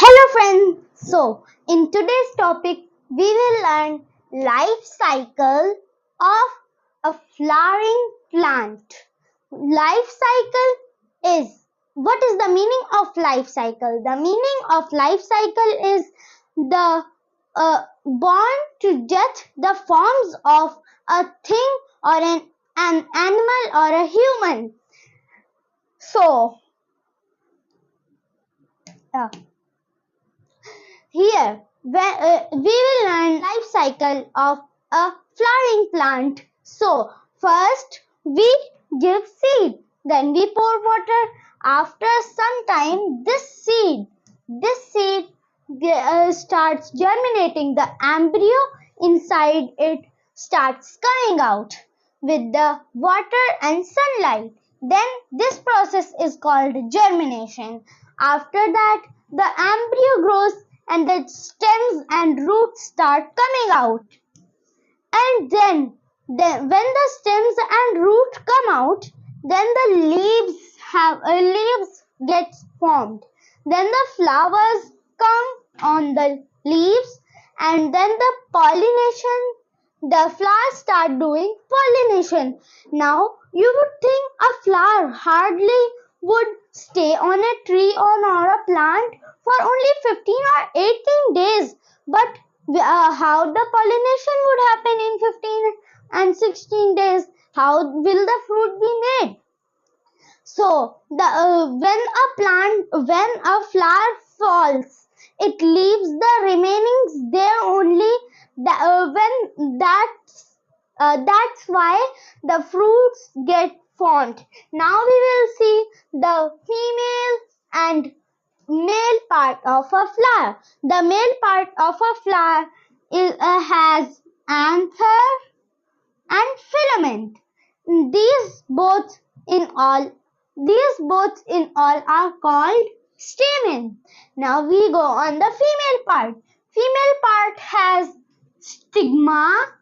Hello friends. So in today's topic we will learn life cycle of a flowering plant. Life cycle is, what is the meaning of life cycle? The meaning of life cycle is the born to death, the forms of a thing or an animal or a human. So uh, here, we will learn life cycle of a flowering plant. So, first we give seed, then we pour water. After some time, this seed starts germinating. The embryo inside it starts coming out with the water and sunlight. Then this process is called germination. After that, the embryo grows and the stems and roots start coming out. And then when the stems and root come out, then the leaves get formed. Then the flowers come on the leaves, and then the flowers start doing pollination. Now you would think a flower hardly would stay on a tree or a plant for only 15 or 18 days, but how the pollination would happen in 15 and 16 days? How will the fruit be made? So when a flower falls, it leaves the remainings there only. That's why the fruits get formed. Now we will see the female and male part of a flower. The male part of a flower has anther and filament. These both in all are called stamen. Now we go on the female part. Female part has stigma,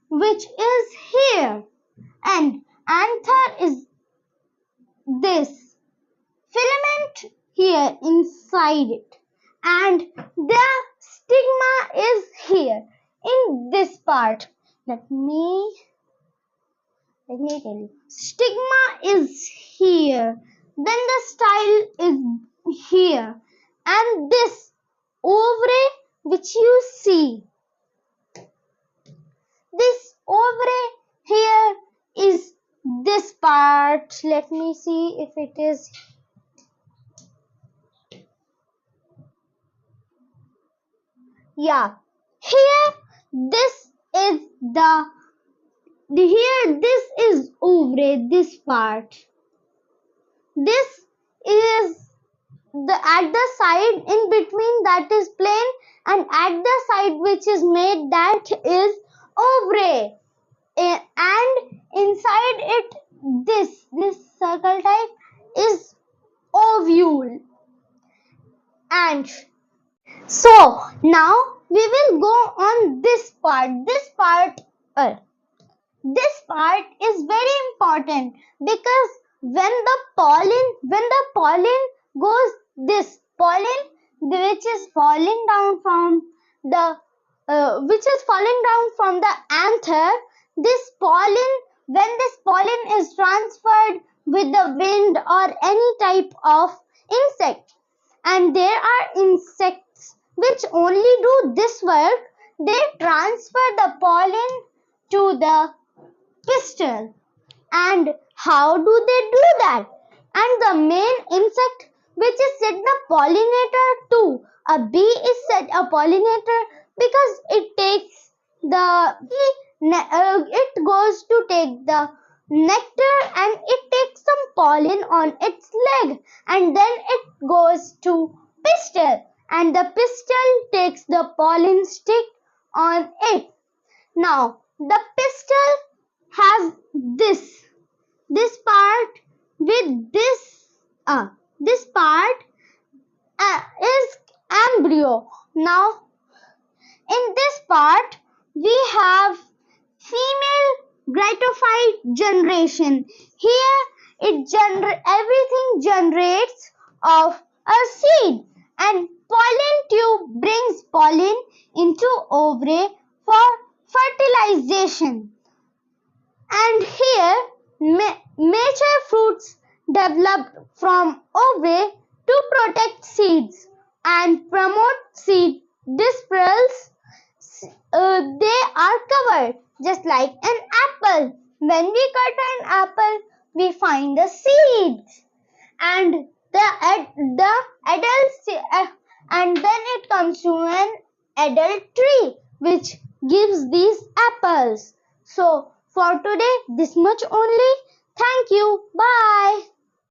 which is here, and anther is this, filament here inside it, and the stigma is here in this part. Let me tell you. Stigma is here, then the style is here, and this ovary which you see, this ovary here is this part. Let me see if it is. Yeah, here this is this is ovary, this part. This is at the side in between, that is plain, and at the side which is made, that is ovary. And inside it, this circle type is ovule. And so now we will go on this part. This part is very important, because when the pollen goes, this pollen which is falling down from the anther, this pollen, when this pollen is transferred with the wind or any type of insect, and there are insects which only do this work, they transfer the pollen to the pistil. And how do they do that? And the main insect which is said the pollinator too. A bee is said a pollinator because it goes to take the nectar, and it takes some pollen on its leg, and then it goes to pistil, and the pistil takes the pollen stick on it. Now the pistil has this part with this part is embryo. Now in this part we have female gratified generation. Here everything generates of a seed, and pollen tube brings pollen into ovary for fertilization. And here, mature fruits developed from ovary to protect seeds and promote seed dispersals. They are covered just like an apple. When we cut an apple, we find the seeds, and the adult and then it comes to an adult tree which gives these apples. So for today, this much only. Thank you. Bye.